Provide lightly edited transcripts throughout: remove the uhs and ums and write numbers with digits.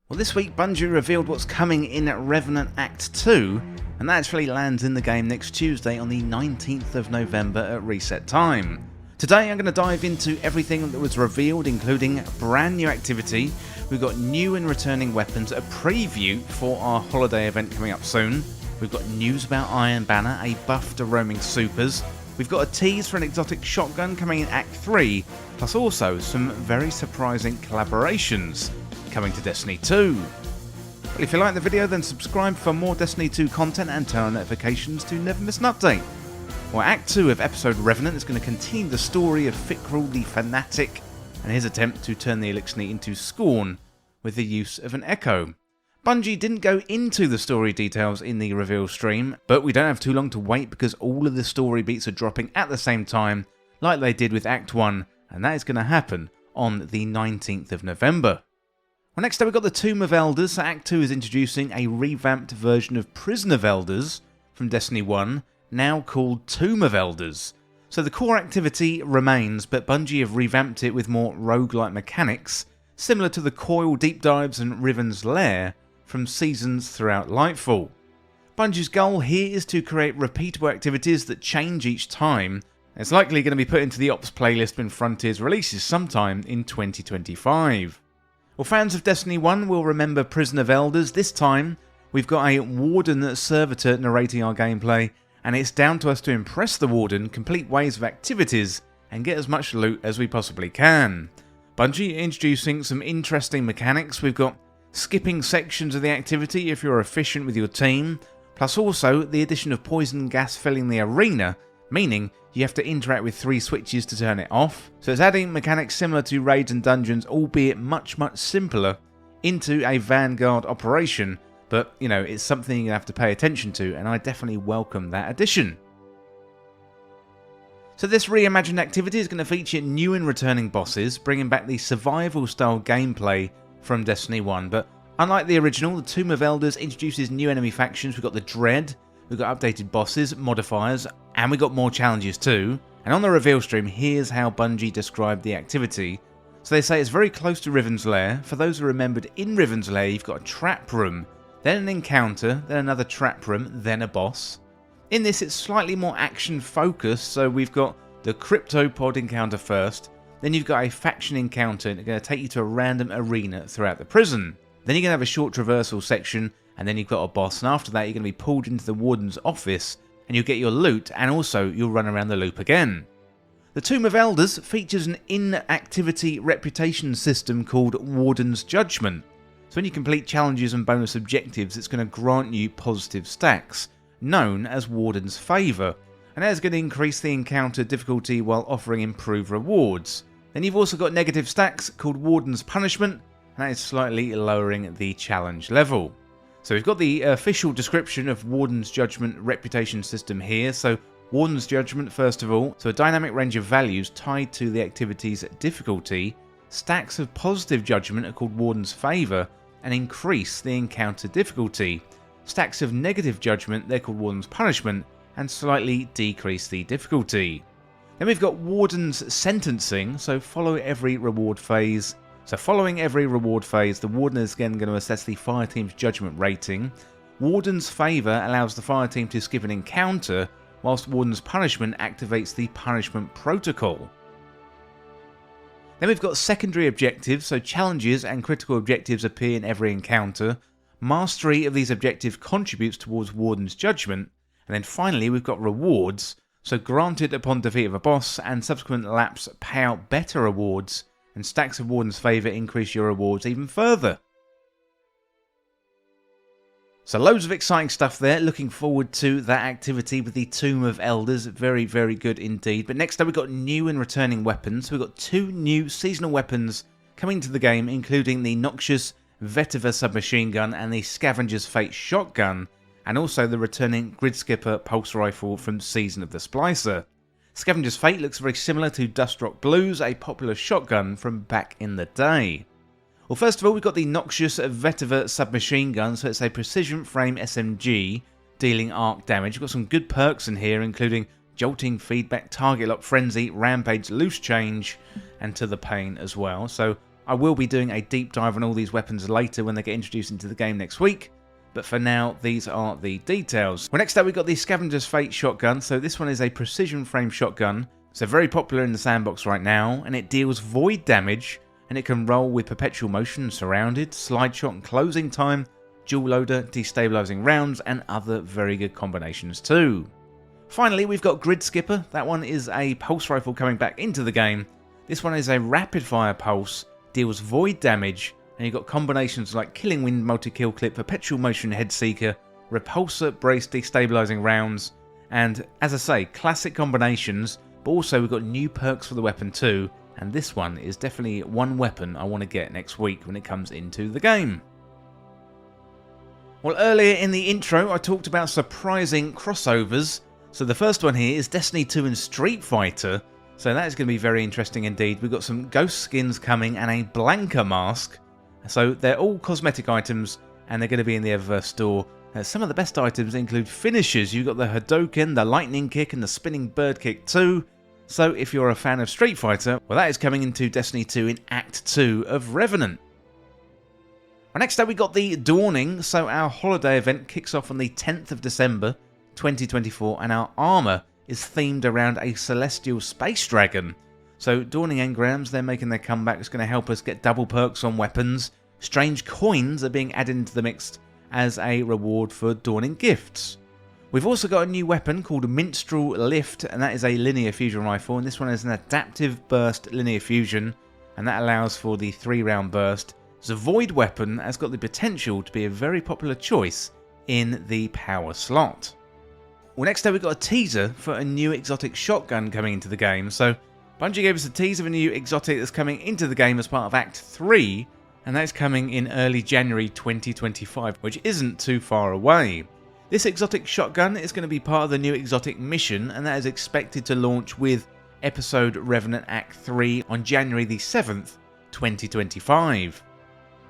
Well, this week Bungie revealed what's coming in Revenant Act 2, and that actually lands in the game next Tuesday on the 19th of November at reset time. Today I'm going to dive into everything that was revealed, including brand new activity, we've got new and returning weapons, a preview for our holiday event coming up soon, we've got news about Iron Banner, a buff to roaming supers, we've got a tease for an exotic shotgun coming in Act 3, plus also some very surprising collaborations coming to Destiny 2. Well, if you like the video, then subscribe for more Destiny 2 content and turn on notifications to never miss an update. Well, Act 2 of episode Revenant is going to continue the story of Fikrul the Fanatic and his attempt to turn the Elixir into scorn with the use of an echo. Bungie didn't go into the story details in the reveal stream, but we don't have too long to wait because all of the story beats are dropping at the same time like they did with Act 1, and that is going to happen on the 19th of November. Well, next up we've got the Tomb of Elders. So Act 2 is introducing a revamped version of Prison of Elders from Destiny 1, now called Tomb of Elders. So the core activity remains, but Bungie have revamped it with more roguelike mechanics, similar to the Coil deep dives and Riven's Lair from seasons throughout Lightfall. Bungie's goal here is to create repeatable activities that change each time. It's likely going to be put into the Ops playlist when Frontiers releases sometime in 2025. Well, fans of Destiny 1 will remember Prison of Elders. This time, we've got a Warden servitor narrating our gameplay, and it's down to us to impress the Warden, complete waves of activities, and get as much loot as we possibly can. Bungie introducing some interesting mechanics. We've got skipping sections of the activity if you're efficient with your team, plus also the addition of poison gas filling the arena, meaning you have to interact with 3 switches to turn it off. So it's adding mechanics similar to raids and dungeons, albeit much simpler, into a Vanguard operation, but you know, it's something you're going to have to pay attention to, and I definitely welcome that addition. So this reimagined activity is going to feature new and returning bosses, bringing back the survival style gameplay from Destiny 1, but unlike the original, the Tomb of Elders introduces new enemy factions. We've got the Dread, we've got updated bosses, modifiers, and we got more challenges too. And on the reveal stream, here's how Bungie described the activity. So they say it's very close to Riven's Lair. For those who remembered, in Riven's Lair you've got a trap room, then an encounter, then another trap room, then a boss. In this it's slightly more action focused, so we've got the Cryptopod encounter first, then you've got a faction encounter that's going to take you to a random arena throughout the prison. Then you're going to have a short traversal section, and then you've got a boss, and after that you're going to be pulled into the Warden's office, and you'll get your loot, and also you'll run around the loop again. The Tomb of Elders features an in-activity reputation system called Warden's Judgment. So when you complete challenges and bonus objectives, it's going to grant you positive stacks, known as Warden's Favour, and that is going to increase the encounter difficulty while offering improved rewards. Then you've also got negative stacks called Warden's Punishment, and that is slightly lowering the challenge level. So we've got the official description of Warden's Judgment reputation system here. So Warden's Judgment, first of all, so a dynamic range of values tied to the activity's difficulty. Stacks of positive judgment are called Warden's Favour and increase the encounter difficulty. Stacks of negative judgment, they're called Warden's Punishment and slightly decrease the difficulty. Then we've got Warden's Sentencing, so follow every reward phase. So following every reward phase, the Warden is again going to assess the fireteam's judgment rating. Warden's Favour allows the fireteam to skip an encounter, whilst Warden's Punishment activates the punishment protocol. Then we've got secondary objectives, so challenges and critical objectives appear in every encounter. Mastery of these objectives contributes towards Warden's Judgment. And then finally we've got rewards, so granted upon defeat of a boss and subsequent laps pay out better rewards, and stacks of Warden's Favour increase your rewards even further. So loads of exciting stuff there, looking forward to that activity with the Tomb of Elders, very good indeed. But next up we've got new and returning weapons. We've got 2 new seasonal weapons coming to the game, including the Noxious Vetiver submachine gun and the Scavenger's Fate shotgun, and also the returning Grid Skipper pulse rifle from Season of the Splicer. Scavenger's Fate looks very similar to Dustrock Blues, a popular shotgun from back in the day. Well, first of all, we've got the Noxious Vetiver submachine gun, so it's a precision frame SMG, dealing arc damage. We've got some good perks in here, including Jolting Feedback, Target Lock Frenzy, Rampage, Loose Change, and To the Pain as well. So I will be doing a deep dive on all these weapons later when they get introduced into the game next week. But for now, these are the details. Well, next up we've got the Scavenger's Fate shotgun. So this one is a precision frame shotgun. So very popular in the sandbox right now, and it deals void damage, and it can roll with perpetual motion, surrounded, slide shot and closing time, dual loader, destabilizing rounds, and other very good combinations too. Finally, we've got Grid Skipper. That one is a pulse rifle coming back into the game. This one is a rapid fire pulse, deals void damage, and you've got combinations like Killing Wind multi-kill clip, perpetual motion head seeker, repulsor, brace, destabilizing rounds, and as I say, classic combinations. But also we've got new perks for the weapon too, and this one is definitely one weapon I want to get next week when it comes into the game. Well, earlier in the intro I talked about surprising crossovers, so the first one here is Destiny 2 and Street Fighter, so that is going to be very interesting indeed. We've got some ghost skins coming and a Blanca mask, so they're all cosmetic items and they're going to be in the Eververse store. Some of the best items include finishers. You've got the Hadouken, the Lightning Kick and the Spinning Bird Kick too. So if you're a fan of Street Fighter, well, that is coming into Destiny 2 in Act 2 of Revenant. Well, next up we got the Dawning. So our holiday event kicks off on the 10th of December 2024 and our armour is themed around a celestial space dragon. So Dawning engrams, they're making their comeback. It's going to help us get double perks on weapons. Strange coins are being added into the mix as a reward for Dawning gifts. We've also got a new weapon called Minstrel Lift, and that is a linear fusion rifle, and this one is an adaptive burst linear fusion, and that allows for the 3-round burst. The Void weapon has got the potential to be a very popular choice in the power slot. Well, next up we've got a teaser for a new exotic shotgun coming into the game. So Bungie gave us a teaser of a new exotic that's coming into the game as part of Act 3, and that's coming in early January 2025, which isn't too far away. This exotic shotgun is going to be part of the new exotic mission, and that is expected to launch with episode Revenant Act 3 on January the 7th, 2025.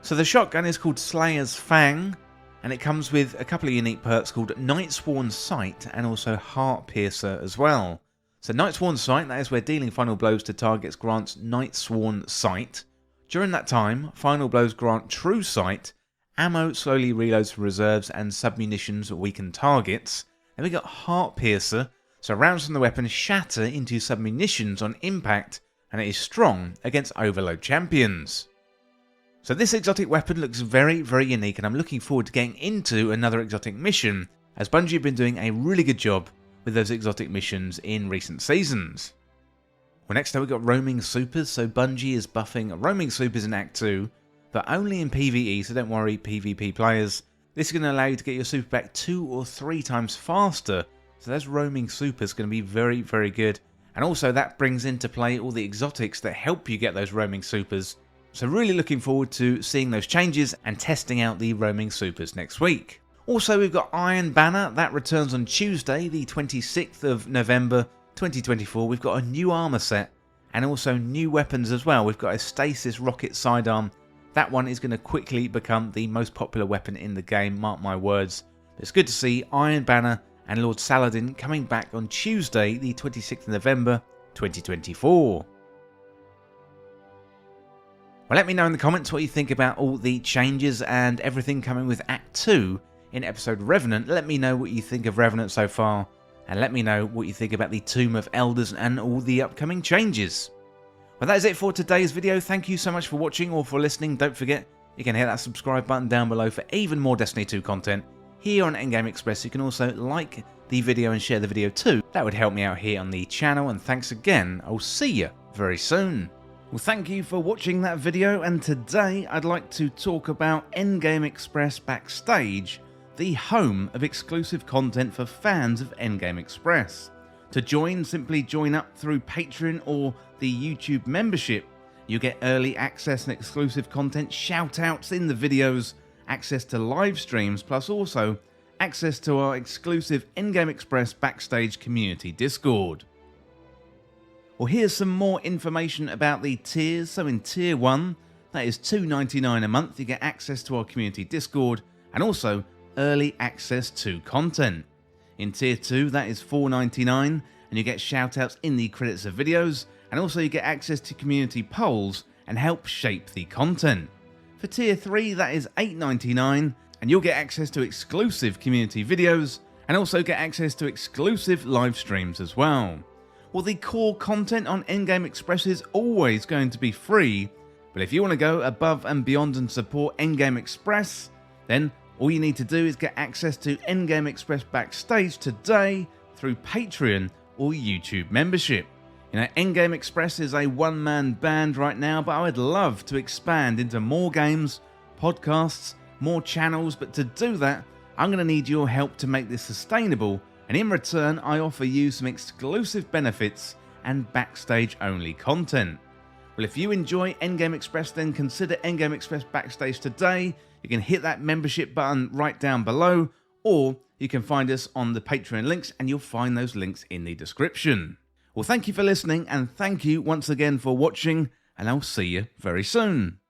So the shotgun is called Slayer's Fang, and it comes with a couple of unique perks called Nightsworn Sight and also Heart Piercer as well. So Nightsworn Sight, that is where dealing final blows to targets grants Nightsworn Sight. During that time, final blows grant True Sight, ammo slowly reloads from reserves, and submunitions weaken targets. Then we got Heart Piercer, so rounds from the weapon shatter into submunitions on impact, and it is strong against overload champions. So this exotic weapon looks very, very unique, and I'm looking forward to getting into another exotic mission, as Bungie have been doing a really good job with those exotic missions in recent seasons. Well, next up we've got Roaming Supers. So Bungie is buffing Roaming Supers in Act 2, but only in PvE, so don't worry PvP players. This is going to allow you to get your super back 2 or 3 times faster, so those Roaming Supers going to be very, very good. And also that brings into play all the exotics that help you get those Roaming Supers. So really looking forward to seeing those changes and testing out the Roaming Supers next week. Also we've got Iron Banner, that returns on Tuesday the 26th of November 2024. We've got a new armor set and also new weapons as well. We've got a Stasis rocket sidearm. That one is going to quickly become the most popular weapon in the game, mark my words. It's good to see Iron Banner and Lord Saladin coming back on Tuesday the 26th of November 2024. Well, let me know in the comments what you think about all the changes and everything coming with Act 2 in episode Revenant. Let me know what you think of Revenant so far, and let me know what you think about the Tomb of Elders and all the upcoming changes. Well, that is it for today's video. Thank you so much for watching or for listening. Don't forget, you can hit that subscribe button down below for even more Destiny 2 content here on Endgame Express. You can also like the video and share the video too. That would help me out here on the channel, and thanks again. I'll see you very soon. Well, thank you for watching that video, and today I'd like to talk about Endgame Express Backstage, the home of exclusive content for fans of Endgame Express. To join, simply join up through Patreon or the YouTube membership. You get early access and exclusive content, shout-outs in the videos, access to live streams, plus also access to our exclusive Endgame Express Backstage community Discord. Well, here's some more information about the tiers. So in Tier 1, that is $2.99 a month, you get access to our community Discord and also early access to content. In Tier 2, that is $4.99, and you get shoutouts in the credits of videos, and also you get access to community polls and help shape the content. For Tier 3, that is $8.99, and you'll get access to exclusive community videos, and also get access to exclusive live streams as well. Well, the core content on Endgame Express is always going to be free, but if you want to go above and beyond and support Endgame Express, then all you need to do is get access to Endgame Express Backstage today through Patreon or YouTube membership. You know, Endgame Express is a one-man band right now, but I would love to expand into more games, podcasts, more channels, but to do that, I'm going to need your help to make this sustainable, and in return, I offer you some exclusive benefits and backstage-only content. Well, if you enjoy Endgame Express, then consider Endgame Express Backstage today. You can hit that membership button right down below, or you can find us on the Patreon links, and you'll find those links in the description. Well, thank you for listening, and thank you once again for watching, and I'll see you very soon.